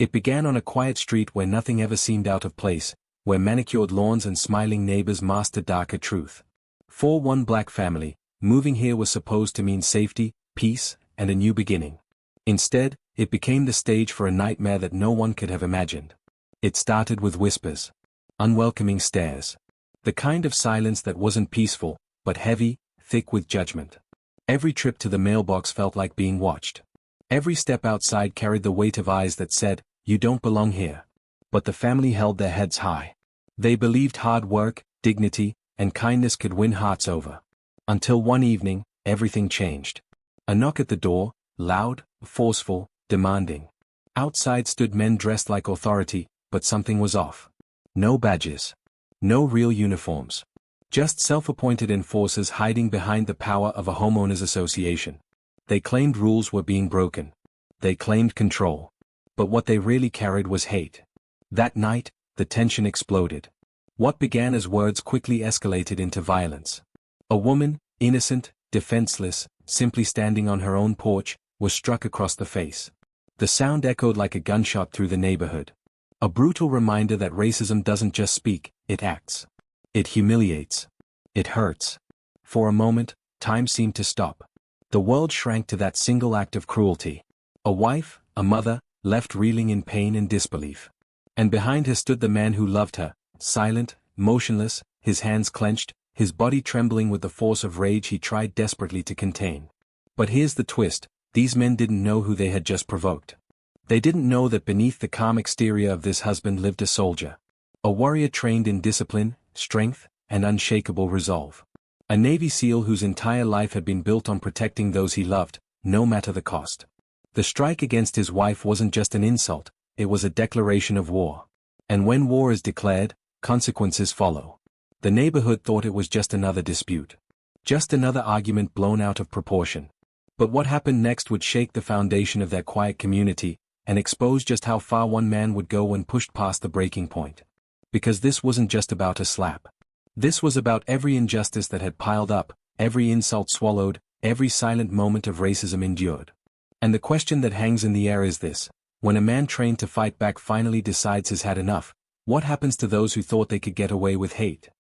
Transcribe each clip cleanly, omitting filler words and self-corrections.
It began on a quiet street where nothing ever seemed out of place, where manicured lawns and smiling neighbors masked a darker truth. For one black family, moving here was supposed to mean safety, peace, and a new beginning. Instead, it became the stage for a nightmare that no one could have imagined. It started with whispers. Unwelcoming stares. The kind of silence that wasn't peaceful, but heavy, thick with judgment. Every trip to the mailbox felt like being watched. Every step outside carried the weight of eyes that said, "You don't belong here." But the family held their heads high. They believed hard work, dignity, and kindness could win hearts over. Until one evening, everything changed. A knock at the door, loud, forceful, demanding. Outside stood men dressed like authority, but something was off. No badges. No real uniforms. Just self-appointed enforcers hiding behind the power of a homeowners association. They claimed rules were being broken. They claimed control. But what they really carried was hate. That night, the tension exploded. What began as words quickly escalated into violence. A woman, innocent, defenseless, simply standing on her own porch, was struck across the face. The sound echoed like a gunshot through the neighborhood. A brutal reminder that racism doesn't just speak, it acts. It humiliates. It hurts. For a moment, time seemed to stop. The world shrank to that single act of cruelty. A wife, a mother, left reeling in pain and disbelief. And behind her stood the man who loved her, silent, motionless, his hands clenched, his body trembling with the force of rage he tried desperately to contain. But here's the twist, these men didn't know who they had just provoked. They didn't know that beneath the calm exterior of this husband lived a soldier. A warrior trained in discipline, strength, and unshakable resolve. A Navy SEAL whose entire life had been built on protecting those he loved, no matter the cost. The strike against his wife wasn't just an insult, it was a declaration of war. And when war is declared, consequences follow. The neighborhood thought it was just another dispute. Just another argument blown out of proportion. But what happened next would shake the foundation of their quiet community, and expose just how far one man would go when pushed past the breaking point. Because this wasn't just about a slap. This was about every injustice that had piled up, every insult swallowed, every silent moment of racism endured. And the question that hangs in the air is this: when a man trained to fight back finally decides he's had enough, what happens to those who thought they could get away with hate?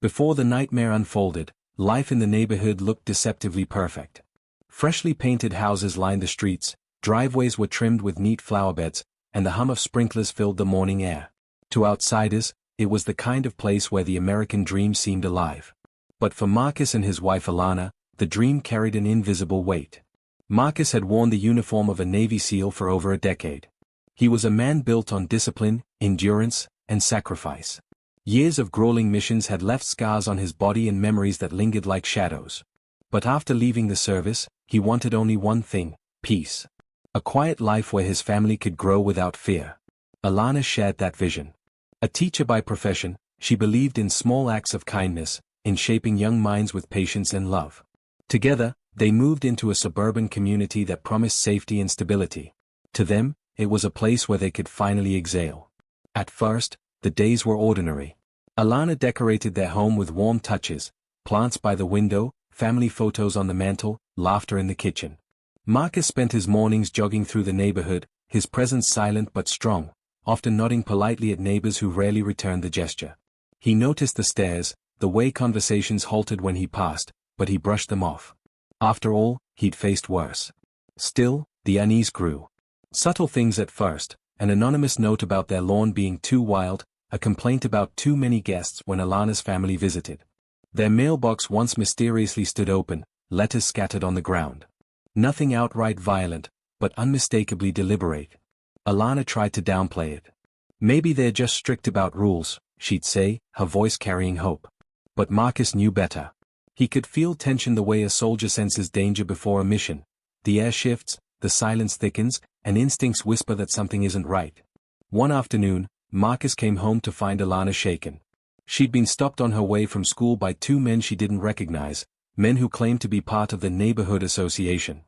Before the nightmare unfolded, life in the neighborhood looked deceptively perfect. Freshly painted houses lined the streets, driveways were trimmed with neat flowerbeds, and the hum of sprinklers filled the morning air. To outsiders, it was the kind of place where the American dream seemed alive. But for Marcus and his wife Alana, the dream carried an invisible weight. Marcus had worn the uniform of a Navy SEAL for over a decade. He was a man built on discipline, endurance, and sacrifice. Years of grueling missions had left scars on his body and memories that lingered like shadows. But after leaving the service, he wanted only one thing: peace. A quiet life where his family could grow without fear. Alana shared that vision. A teacher by profession, she believed in small acts of kindness, in shaping young minds with patience and love. Together, they moved into a suburban community that promised safety and stability. To them, it was a place where they could finally exhale. At first, the days were ordinary. Alana decorated their home with warm touches, plants by the window, family photos on the mantel, laughter in the kitchen. Marcus spent his mornings jogging through the neighborhood, his presence silent but strong, often nodding politely at neighbors who rarely returned the gesture. He noticed the stares, the way conversations halted when he passed, but he brushed them off. After all, he'd faced worse. Still, the unease grew. Subtle things at first, an anonymous note about their lawn being too wild, a complaint about too many guests when Alana's family visited. Their mailbox once mysteriously stood open, letters scattered on the ground. Nothing outright violent, but unmistakably deliberate. Alana tried to downplay it. Maybe they're just strict about rules, she'd say, her voice carrying hope. But Marcus knew better. He could feel tension the way a soldier senses danger before a mission. The air shifts, the silence thickens, and instincts whisper that something isn't right. One afternoon, Marcus came home to find Alana shaken. She'd been stopped on her way from school by two men she didn't recognize, men who claimed to be part of the neighborhood association.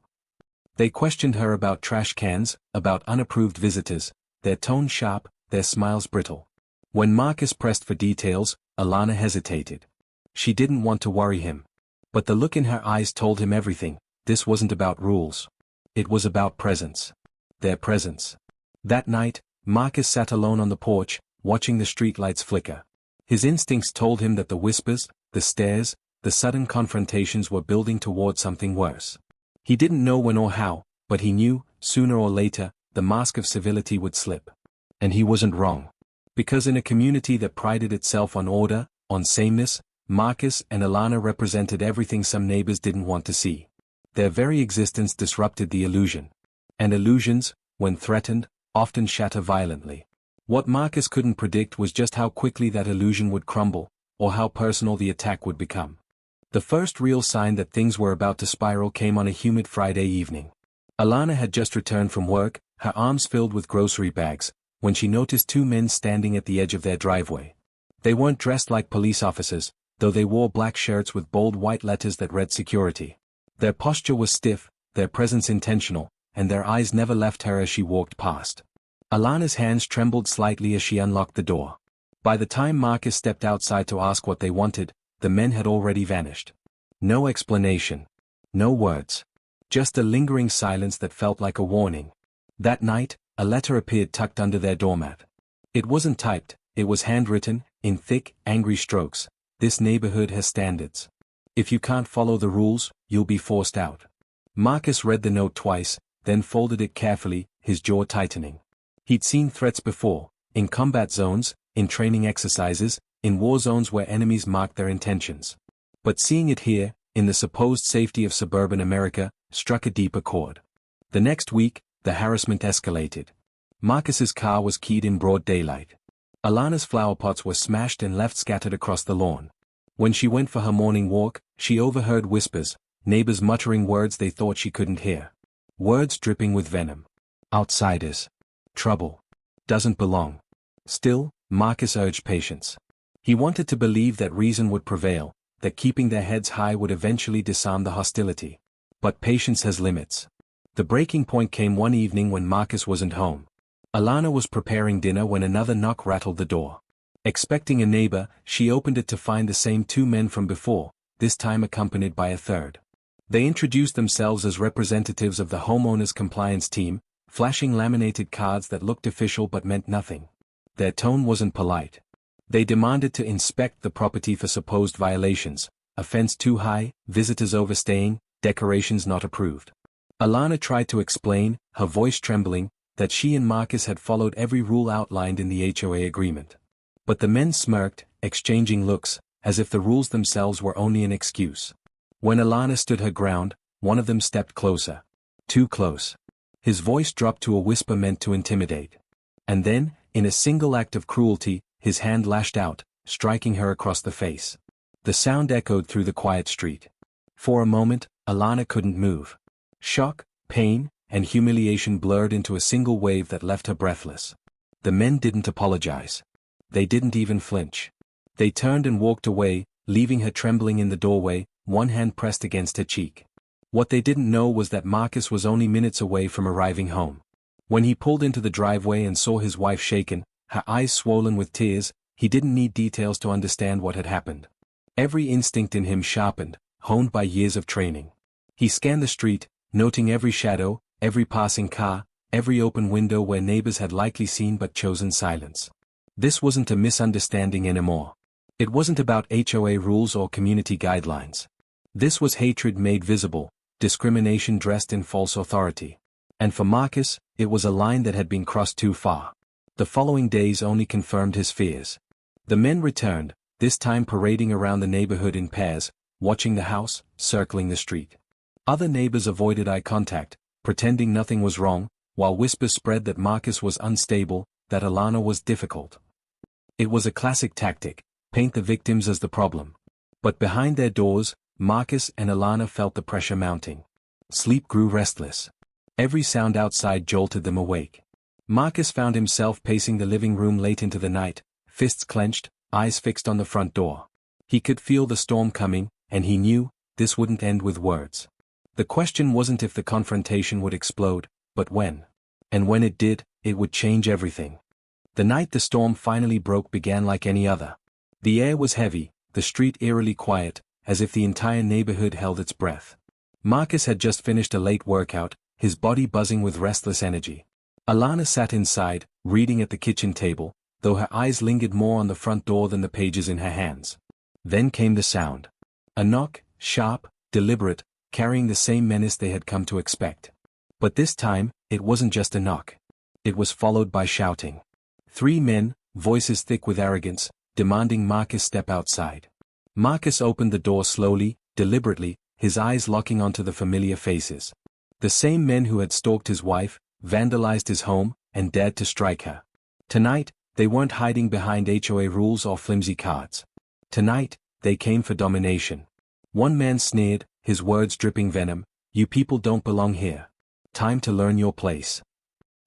They questioned her about trash cans, about unapproved visitors, their tone sharp, their smiles brittle. When Marcus pressed for details, Alana hesitated. She didn't want to worry him. But the look in her eyes told him everything. This wasn't about rules. It was about presence. Their presence. That night, Marcus sat alone on the porch, watching the streetlights flicker. His instincts told him that the whispers, the stares, the sudden confrontations were building toward something worse. He didn't know when or how, but he knew, sooner or later, the mask of civility would slip. And he wasn't wrong. Because in a community that prided itself on order, on sameness, Marcus and Alana represented everything some neighbors didn't want to see. Their very existence disrupted the illusion. And illusions, when threatened, often shatter violently. What Marcus couldn't predict was just how quickly that illusion would crumble, or how personal the attack would become. The first real sign that things were about to spiral came on a humid Friday evening. Alana had just returned from work, her arms filled with grocery bags, when she noticed two men standing at the edge of their driveway. They weren't dressed like police officers, though they wore black shirts with bold white letters that read security. Their posture was stiff, their presence intentional, and their eyes never left her as she walked past. Alana's hands trembled slightly as she unlocked the door. By the time Marcus stepped outside to ask what they wanted, the men had already vanished. No explanation. No words. Just a lingering silence that felt like a warning. That night, a letter appeared tucked under their doormat. It wasn't typed, it was handwritten, in thick, angry strokes. This neighborhood has standards. If you can't follow the rules, you'll be forced out. Marcus read the note twice, then folded it carefully, his jaw tightening. He'd seen threats before, in combat zones, in training exercises, in war zones where enemies marked their intentions. But seeing it here, in the supposed safety of suburban America, struck a deeper chord. The next week, the harassment escalated. Marcus's car was keyed in broad daylight. Alana's flower pots were smashed and left scattered across the lawn. When she went for her morning walk, she overheard whispers, neighbors muttering words they thought she couldn't hear. Words dripping with venom. Outsiders. Trouble. Doesn't belong. Still, Marcus urged patience. He wanted to believe that reason would prevail, that keeping their heads high would eventually disarm the hostility. But patience has limits. The breaking point came one evening when Marcus wasn't home. Alana was preparing dinner when another knock rattled the door. Expecting a neighbor, she opened it to find the same two men from before, this time accompanied by a third. They introduced themselves as representatives of the homeowners compliance team, flashing laminated cards that looked official but meant nothing. Their tone wasn't polite. They demanded to inspect the property for supposed violations, a fence too high, visitors overstaying, decorations not approved. Alana tried to explain, her voice trembling, that she and Marcus had followed every rule outlined in the HOA agreement. But the men smirked, exchanging looks, as if the rules themselves were only an excuse. When Alana stood her ground, one of them stepped closer. Too close. His voice dropped to a whisper meant to intimidate. And then, in a single act of cruelty, his hand lashed out, striking her across the face. The sound echoed through the quiet street. For a moment, Alana couldn't move. Shock, pain, and humiliation blurred into a single wave that left her breathless. The men didn't apologize. They didn't even flinch. They turned and walked away, leaving her trembling in the doorway, one hand pressed against her cheek. What they didn't know was that Marcus was only minutes away from arriving home. When he pulled into the driveway and saw his wife shaken, her eyes swollen with tears, he didn't need details to understand what had happened. Every instinct in him sharpened, honed by years of training. He scanned the street, noting every shadow, every passing car, every open window where neighbors had likely seen but chosen silence. This wasn't a misunderstanding anymore. It wasn't about HOA rules or community guidelines. This was hatred made visible, discrimination dressed in false authority. And for Marcus, it was a line that had been crossed too far. The following days only confirmed his fears. The men returned, this time parading around the neighborhood in pairs, watching the house, circling the street. Other neighbors avoided eye contact, pretending nothing was wrong, while whispers spread that Marcus was unstable, that Alana was difficult. It was a classic tactic, paint the victims as the problem. But behind their doors, Marcus and Alana felt the pressure mounting. Sleep grew restless. Every sound outside jolted them awake. Marcus found himself pacing the living room late into the night, fists clenched, eyes fixed on the front door. He could feel the storm coming, and he knew, this wouldn't end with words. The question wasn't if the confrontation would explode, but when. And when it did, it would change everything. The night the storm finally broke began like any other. The air was heavy, the street eerily quiet, as if the entire neighborhood held its breath. Marcus had just finished a late workout, his body buzzing with restless energy. Alana sat inside, reading at the kitchen table, though her eyes lingered more on the front door than the pages in her hands. Then came the sound. A knock, sharp, deliberate, carrying the same menace they had come to expect. But this time, it wasn't just a knock. It was followed by shouting. 3 men, voices thick with arrogance, demanding Marcus step outside. Marcus opened the door slowly, deliberately, his eyes locking onto the familiar faces. The same men who had stalked his wife, vandalized his home, and dared to strike her. Tonight, they weren't hiding behind HOA rules or flimsy cards. Tonight, they came for domination. One man sneered, his words dripping venom, "You people don't belong here. Time to learn your place."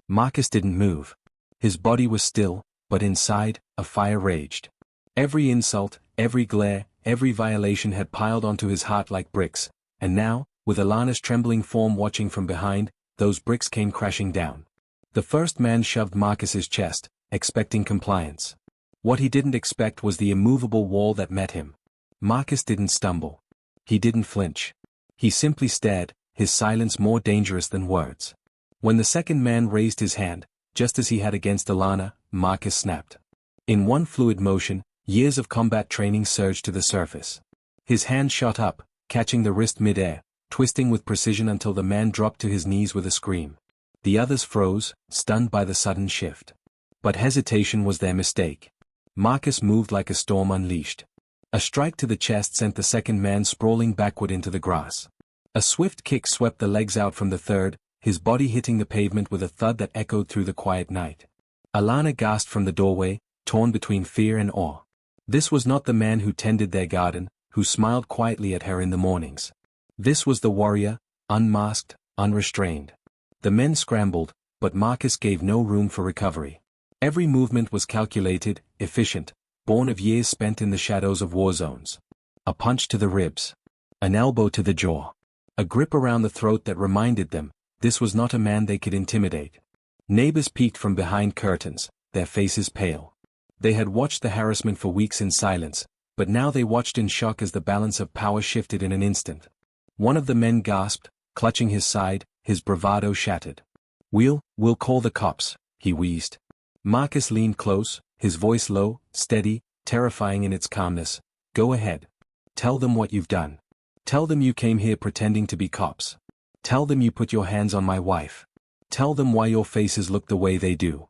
Marcus didn't move. His body was still, but inside, a fire raged. Every insult, every glare, every violation had piled onto his heart like bricks, and now, with Alana's trembling form watching from behind, those bricks came crashing down. The first man shoved Marcus's chest, expecting compliance. What he didn't expect was the immovable wall that met him. Marcus didn't stumble. He didn't flinch. He simply stared, his silence more dangerous than words. When the second man raised his hand, just as he had against Alana, Marcus snapped. In one fluid motion, years of combat training surged to the surface. His hand shot up, catching the wrist mid-air, twisting with precision until the man dropped to his knees with a scream. The others froze, stunned by the sudden shift. But hesitation was their mistake. Marcus moved like a storm unleashed. A strike to the chest sent the second man sprawling backward into the grass. A swift kick swept the legs out from the third, his body hitting the pavement with a thud that echoed through the quiet night. Alana gasped from the doorway, torn between fear and awe. This was not the man who tended their garden, who smiled quietly at her in the mornings. This was the warrior, unmasked, unrestrained. The men scrambled, but Marcus gave no room for recovery. Every movement was calculated, efficient, born of years spent in the shadows of war zones. A punch to the ribs. An elbow to the jaw. A grip around the throat that reminded them, this was not a man they could intimidate. Neighbors peeked from behind curtains, their faces pale. They had watched the harassment for weeks in silence, but now they watched in shock as the balance of power shifted in an instant. One of the men gasped, clutching his side, his bravado shattered. We'll call the cops," he wheezed. Marcus leaned close, his voice low, steady, terrifying in its calmness. "Go ahead. Tell them what you've done. Tell them you came here pretending to be cops. Tell them you put your hands on my wife. Tell them why your faces look the way they do."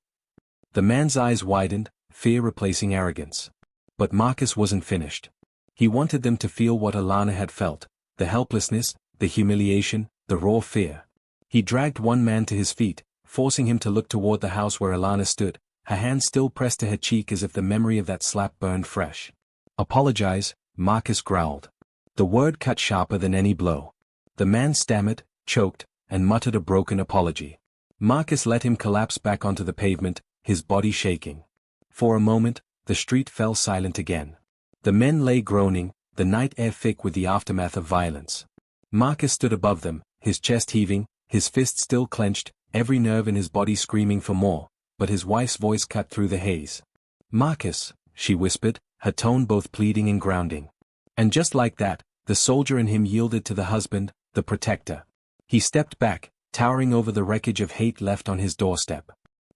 The man's eyes widened, fear replacing arrogance. But Marcus wasn't finished. He wanted them to feel what Alana had felt, the helplessness, the humiliation, the raw fear. He dragged one man to his feet, forcing him to look toward the house where Alana stood, her hand still pressed to her cheek as if the memory of that slap burned fresh. "Apologize," Marcus growled. The word cut sharper than any blow. The man stammered, choked, and muttered a broken apology. Marcus let him collapse back onto the pavement, his body shaking. For a moment, the street fell silent again. The men lay groaning, the night air thick with the aftermath of violence. Marcus stood above them, his chest heaving, his fist still clenched, every nerve in his body screaming for more, but his wife's voice cut through the haze. "Marcus," she whispered, her tone both pleading and grounding. And just like that, the soldier in him yielded to the husband, the protector. He stepped back, towering over the wreckage of hate left on his doorstep.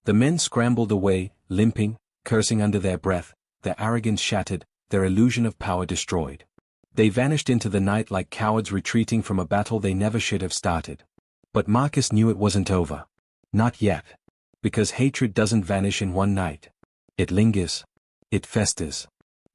The men scrambled away, limping, cursing under their breath, their arrogance shattered, their illusion of power destroyed. They vanished into the night like cowards retreating from a battle they never should have started. But Marcus knew it wasn't over. Not yet. Because hatred doesn't vanish in one night. It lingers. It festers.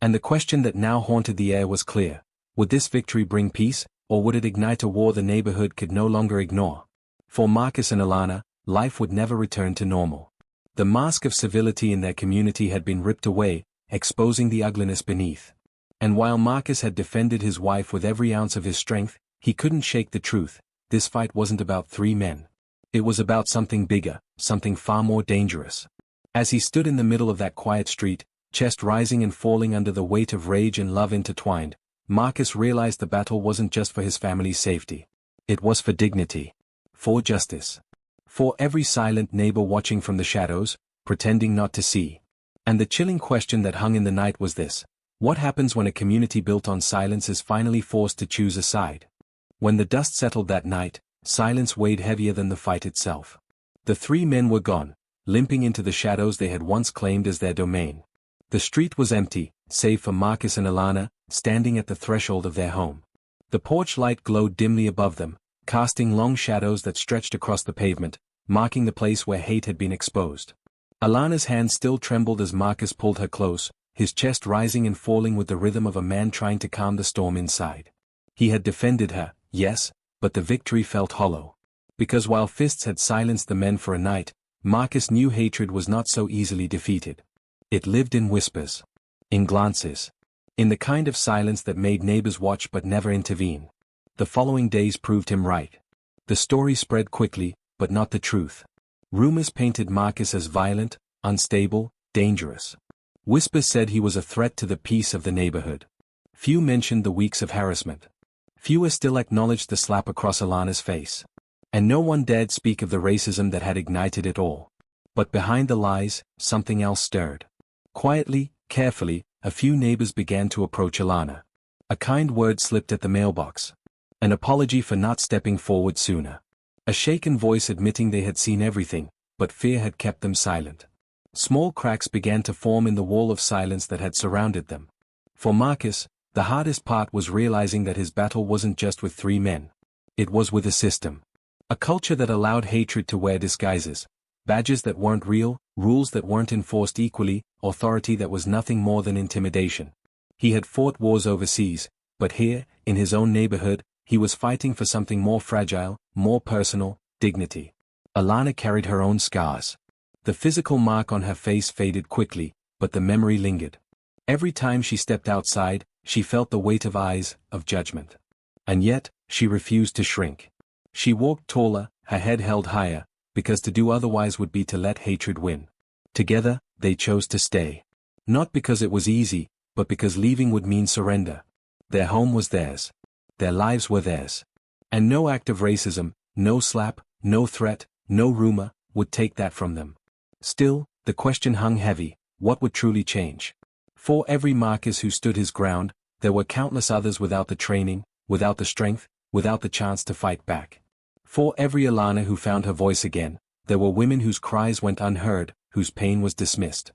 And the question that now haunted the air was clear. Would this victory bring peace, or would it ignite a war the neighborhood could no longer ignore? For Marcus and Alana, life would never return to normal. The mask of civility in their community had been ripped away, exposing the ugliness beneath. And while Marcus had defended his wife with every ounce of his strength, he couldn't shake the truth. This fight wasn't about 3 men. It was about something bigger, something far more dangerous. As he stood in the middle of that quiet street, chest rising and falling under the weight of rage and love intertwined, Marcus realized the battle wasn't just for his family's safety. It was for dignity. For justice. For every silent neighbor watching from the shadows, pretending not to see. And the chilling question that hung in the night was this: what happens when a community built on silence is finally forced to choose a side? When the dust settled that night, silence weighed heavier than the fight itself. The three men were gone, limping into the shadows they had once claimed as their domain. The street was empty, save for Marcus and Alana, standing at the threshold of their home. The porch light glowed dimly above them, casting long shadows that stretched across the pavement, marking the place where hate had been exposed. Alana's hand still trembled as Marcus pulled her close, his chest rising and falling with the rhythm of a man trying to calm the storm inside. He had defended her, yes, but the victory felt hollow. Because while fists had silenced the men for a night, Marcus knew hatred was not so easily defeated. It lived in whispers. In glances. In the kind of silence that made neighbors watch but never intervene. The following days proved him right. The story spread quickly, but not the truth. Rumors painted Marcus as violent, unstable, dangerous. Whispers said he was a threat to the peace of the neighborhood. Few mentioned the weeks of harassment. Fewer still acknowledged the slap across Alana's face. And no one dared speak of the racism that had ignited it all. But behind the lies, something else stirred. Quietly, carefully, a few neighbors began to approach Alana. A kind word slipped at the mailbox. An apology for not stepping forward sooner. A shaken voice admitting they had seen everything, but fear had kept them silent. Small cracks began to form in the wall of silence that had surrounded them. For Marcus, the hardest part was realizing that his battle wasn't just with three men. It was with a system. A culture that allowed hatred to wear disguises. Badges that weren't real, rules that weren't enforced equally, authority that was nothing more than intimidation. He had fought wars overseas, but here, in his own neighborhood, he was fighting for something more fragile, more personal, dignity. Alana carried her own scars. The physical mark on her face faded quickly, but the memory lingered. Every time she stepped outside, she felt the weight of eyes, of judgment. And yet, she refused to shrink. She walked taller, her head held higher, because to do otherwise would be to let hatred win. Together, they chose to stay. Not because it was easy, but because leaving would mean surrender. Their home was theirs. Their lives were theirs. And no act of racism, no slap, no threat, no rumor, would take that from them. Still, the question hung heavy, what would truly change? For every Marcus who stood his ground, there were countless others without the training, without the strength, without the chance to fight back. For every Alana who found her voice again, there were women whose cries went unheard, whose pain was dismissed.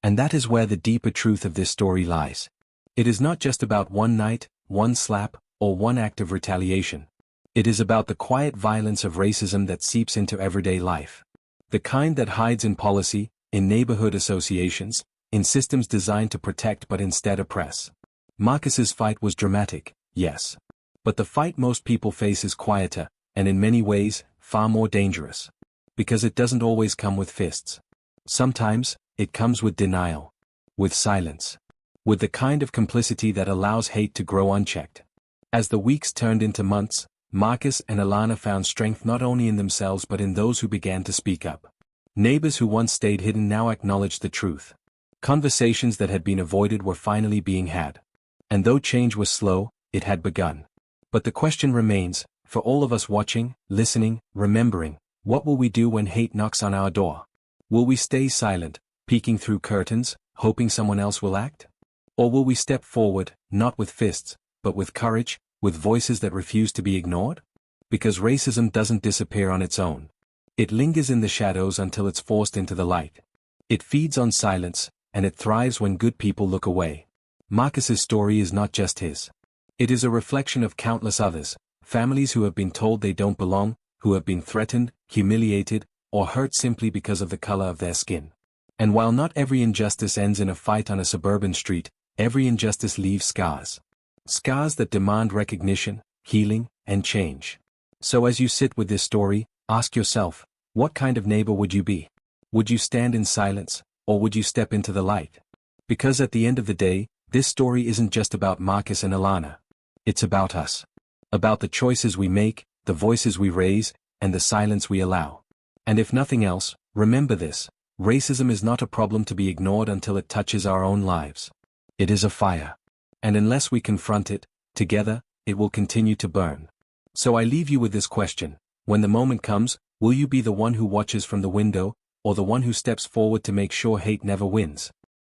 And that is where the deeper truth of this story lies. It is not just about one night, one slap, or one act of retaliation. It is about the quiet violence of racism that seeps into everyday life. The kind that hides in policy, in neighborhood associations, in systems designed to protect but instead oppress. Marcus's fight was dramatic, yes. But the fight most people face is quieter, and in many ways, far more dangerous. Because it doesn't always come with fists. Sometimes, it comes with denial. With silence. With the kind of complicity that allows hate to grow unchecked. As the weeks turned into months, Marcus and Alana found strength not only in themselves but in those who began to speak up. Neighbors who once stayed hidden now acknowledged the truth. Conversations that had been avoided were finally being had. And though change was slow, it had begun. But the question remains, for all of us watching, listening, remembering, what will we do when hate knocks on our door? Will we stay silent, peeking through curtains, hoping someone else will act? Or will we step forward, not with fists, but with courage, with voices that refuse to be ignored? Because racism doesn't disappear on its own. It lingers in the shadows until it's forced into the light. It feeds on silence, and it thrives when good people look away. Marcus's story is not just his. It is a reflection of countless others, families who have been told they don't belong, who have been threatened, humiliated, or hurt simply because of the color of their skin. And while not every injustice ends in a fight on a suburban street, every injustice leaves scars. Scars that demand recognition, healing, and change. So as you sit with this story, ask yourself, what kind of neighbor would you be? Would you stand in silence, or would you step into the light? Because at the end of the day, this story isn't just about Marcus and Alana. It's about us. About the choices we make, the voices we raise, and the silence we allow. And if nothing else, remember this: racism is not a problem to be ignored until it touches our own lives. It is a fire. And unless we confront it, together, it will continue to burn. So I leave you with this question: when the moment comes, will you be the one who watches from the window, or the one who steps forward to make sure hate never wins?